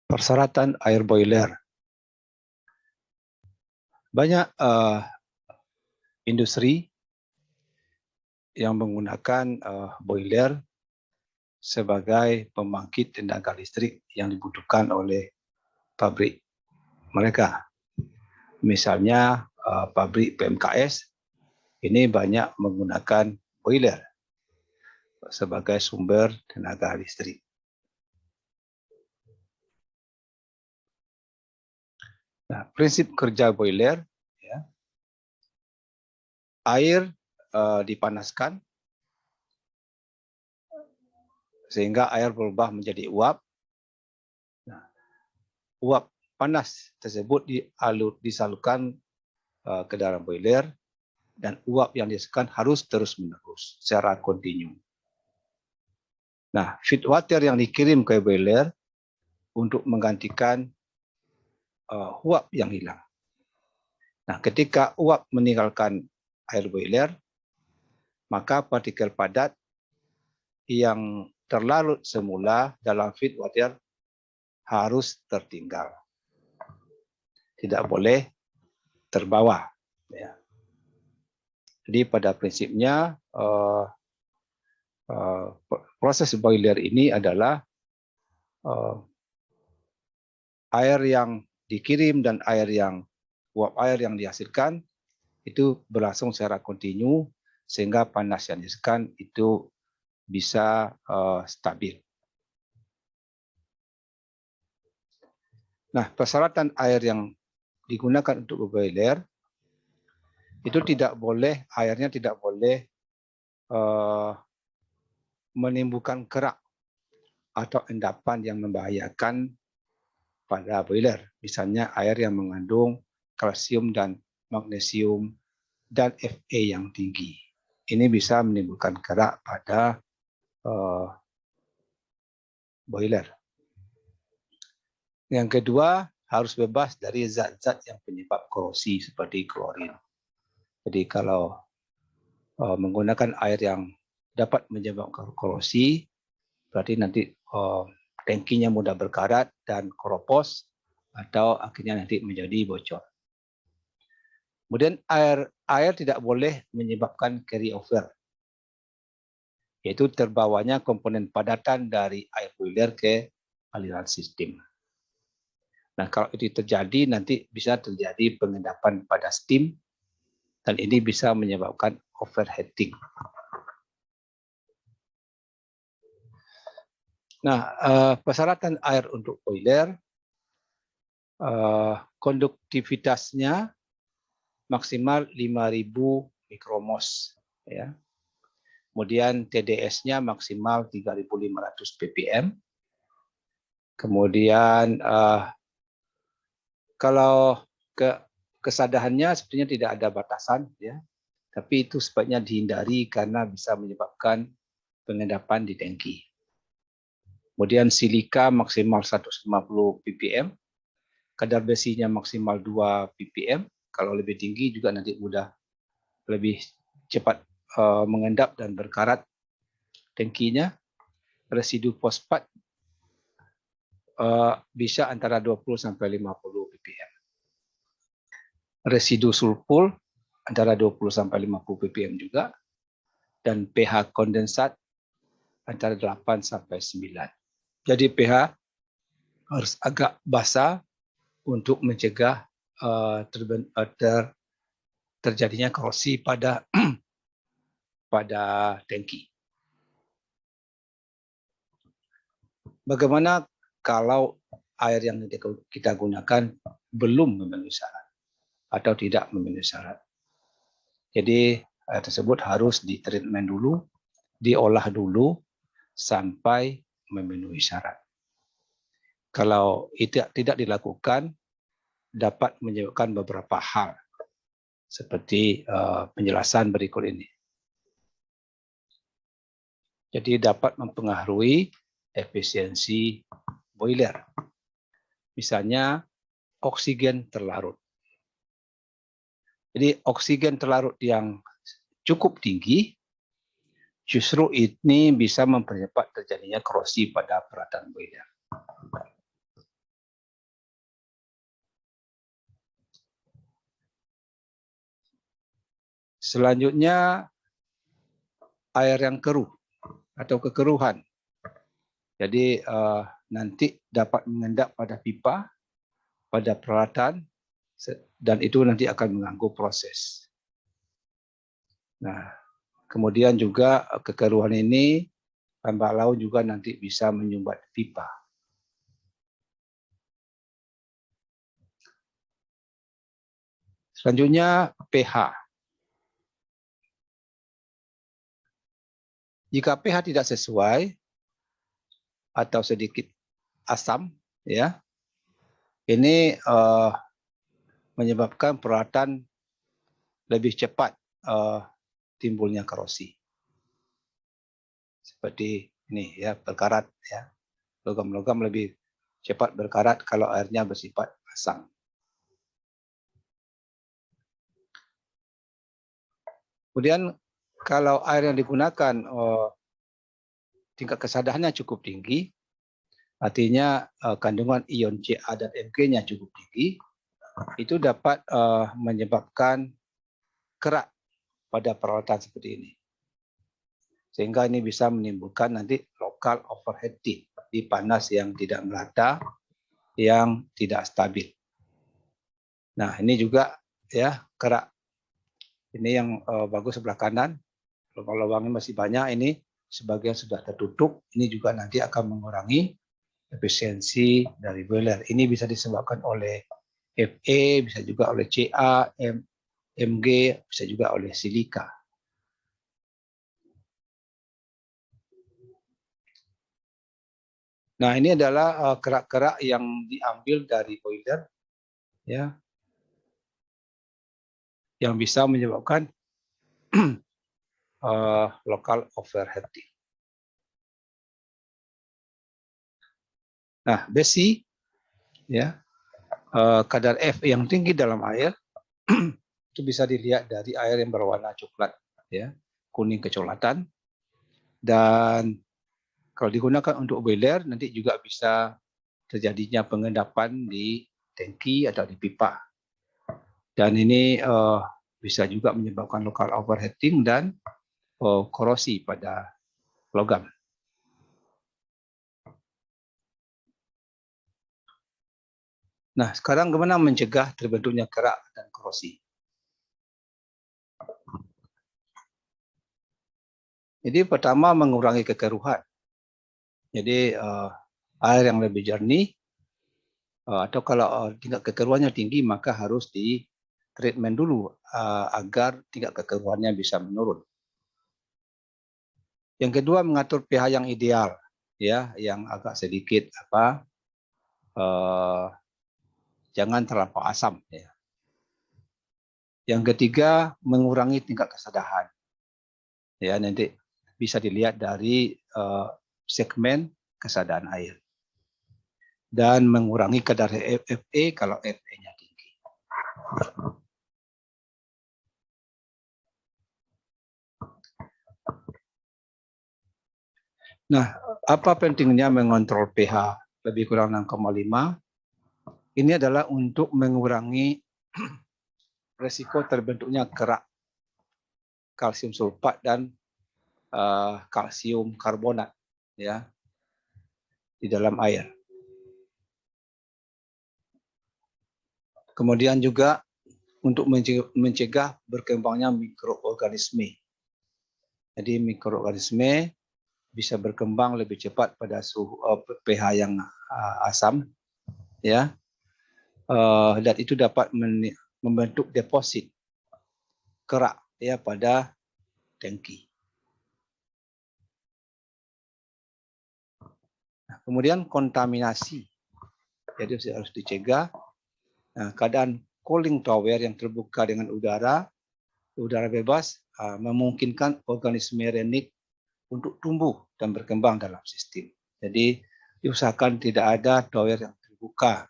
Persyaratan air boiler. Banyak industri yang menggunakan boiler sebagai pembangkit tenaga listrik yang dibutuhkan oleh pabrik mereka. Misalnya pabrik PMKS ini banyak menggunakan boiler sebagai sumber tenaga listrik. Nah, prinsip kerja boiler, ya, air dipanaskan sehingga air berubah menjadi uap. Nah, uap panas tersebut disalurkan ke dalam boiler dan uap yang dihasilkan harus terus-menerus secara kontinu. Nah, feed water yang dikirim ke boiler untuk menggantikan uap yang hilang. Nah, ketika uap meninggalkan air boiler, maka partikel padat yang terlarut semula dalam feed water harus tertinggal. Tidak boleh terbawa. Ya. Jadi pada prinsipnya proses boiler ini adalah air yang dikirim dan uap air yang dihasilkan itu berlangsung secara kontinu sehingga panas yang dihasilkan itu bisa stabil. Nah, persyaratan air yang digunakan untuk boiler itu airnya tidak boleh menimbulkan kerak atau endapan yang membahayakan pada boiler. Misalnya air yang mengandung kalsium dan magnesium dan Fa yang tinggi. Ini bisa menimbulkan kerak pada boiler. Yang kedua, harus bebas dari zat-zat yang penyebab korosi seperti klorin. Jadi kalau menggunakan air yang dapat menyebabkan korosi, berarti nanti tangkinya mudah berkarat dan keropos atau akhirnya nanti menjadi bocor. Kemudian air tidak boleh menyebabkan carryover, yaitu terbawanya komponen padatan dari air boiler ke aliran sistem. Nah, kalau itu terjadi, nanti bisa terjadi pengendapan pada steam, dan ini bisa menyebabkan overheating. Nah, persyaratan air untuk boiler, konduktivitasnya maksimal 5.000 mikromos. Ya. Kemudian TDS-nya maksimal 3.500 ppm. Kemudian kalau kesadahannya sebenarnya tidak ada batasan, ya, tapi itu sebaiknya dihindari karena bisa menyebabkan pengendapan di tangki. Kemudian silika maksimal 150 ppm, kadar besinya maksimal 2 ppm. Kalau lebih tinggi juga nanti mudah lebih cepat mengendap dan berkarat tangkinya. Residu fosfat bisa antara 20 sampai 50 ppm. Residu sulfur antara 20 sampai 50 ppm juga, dan pH kondensat antara 8 sampai 9. Jadi pH harus agak basah untuk mencegah terjadinya korosi pada tangki. Bagaimana kalau air yang kita gunakan belum memenuhi syarat atau tidak memenuhi syarat? Jadi air tersebut harus ditreatment dulu, diolah dulu sampai memenuhi syarat. Kalau itu tidak dilakukan, dapat menyebabkan beberapa hal seperti penjelasan berikut ini. Jadi dapat mempengaruhi efisiensi boiler. Misalnya oksigen terlarut. Jadi oksigen terlarut yang cukup tinggi justru ini bisa mempercepat terjadinya korosi pada peralatan boiler. Selanjutnya air yang keruh atau kekeruhan. Jadi nanti dapat mengendap pada pipa, pada peralatan, dan itu nanti akan mengganggu proses. Nah, kemudian juga kekeruhan ini lambat laun juga nanti bisa menyumbat pipa. Selanjutnya pH. Jika pH tidak sesuai atau sedikit asam, ya, ini menyebabkan peralatan lebih cepat timbulnya korosi. Seperti ini ya, berkarat ya. Logam-logam lebih cepat berkarat kalau airnya bersifat asam. Kemudian kalau air yang digunakan tingkat kesadarannya cukup tinggi, artinya kandungan ion Ca dan Mg-nya cukup tinggi, itu dapat menyebabkan kerak pada peralatan seperti ini. Sehingga ini bisa menimbulkan nanti lokal overheating di panas yang tidak merata, yang tidak stabil. Nah, ini juga ya kerak. Ini yang bagus sebelah kanan. Lubang-lubangnya masih banyak, ini sebagian sudah tertutup. Ini juga nanti akan mengurangi efisiensi dari boiler. Ini bisa disebabkan oleh Fe, bisa juga oleh Ca, Mg, bisa juga oleh silika. Nah, ini adalah kerak-kerak yang diambil dari boiler, ya, yang bisa menyebabkan lokal overheating. Nah, besi, ya, kadar F yang tinggi dalam air itu bisa dilihat dari air yang berwarna coklat, ya, kuning kecoklatan. Dan kalau digunakan untuk boiler, nanti juga bisa terjadinya pengendapan di tangki atau di pipa. Dan ini bisa juga menyebabkan lokal overheating dan korosi pada logam. Nah, sekarang bagaimana mencegah terbentuknya kerak dan korosi? Jadi pertama mengurangi kekeruhan. Jadi air yang lebih jernih, atau kalau tingkat kekeruhannya tinggi maka harus di treatment dulu agar tingkat kekeruhannya bisa menurun. Yang kedua mengatur pH yang ideal, ya, yang agak sedikit jangan terlampau asam. Ya. Yang ketiga mengurangi tingkat kesadahan. Ya, nanti bisa dilihat dari segmen kesadaran air. Dan mengurangi kadar Fe kalau Fe-nya tinggi. Nah, apa pentingnya mengontrol pH lebih kurang 6,5? Ini adalah untuk mengurangi resiko terbentuknya kerak kalsium sulfat dan kalsium karbonat, ya, di dalam air. Kemudian juga untuk mencegah berkembangnya mikroorganisme. Jadi mikroorganisme bisa berkembang lebih cepat pada suhu pH yang asam, ya, dan itu dapat membentuk deposit kerak, ya, pada tangki. Nah, kemudian kontaminasi, jadi harus dicegah. Nah, keadaan cooling tower yang terbuka dengan udara bebas memungkinkan organisme renik untuk tumbuh dan berkembang dalam sistem. Jadi diusahakan tidak ada tower yang terbuka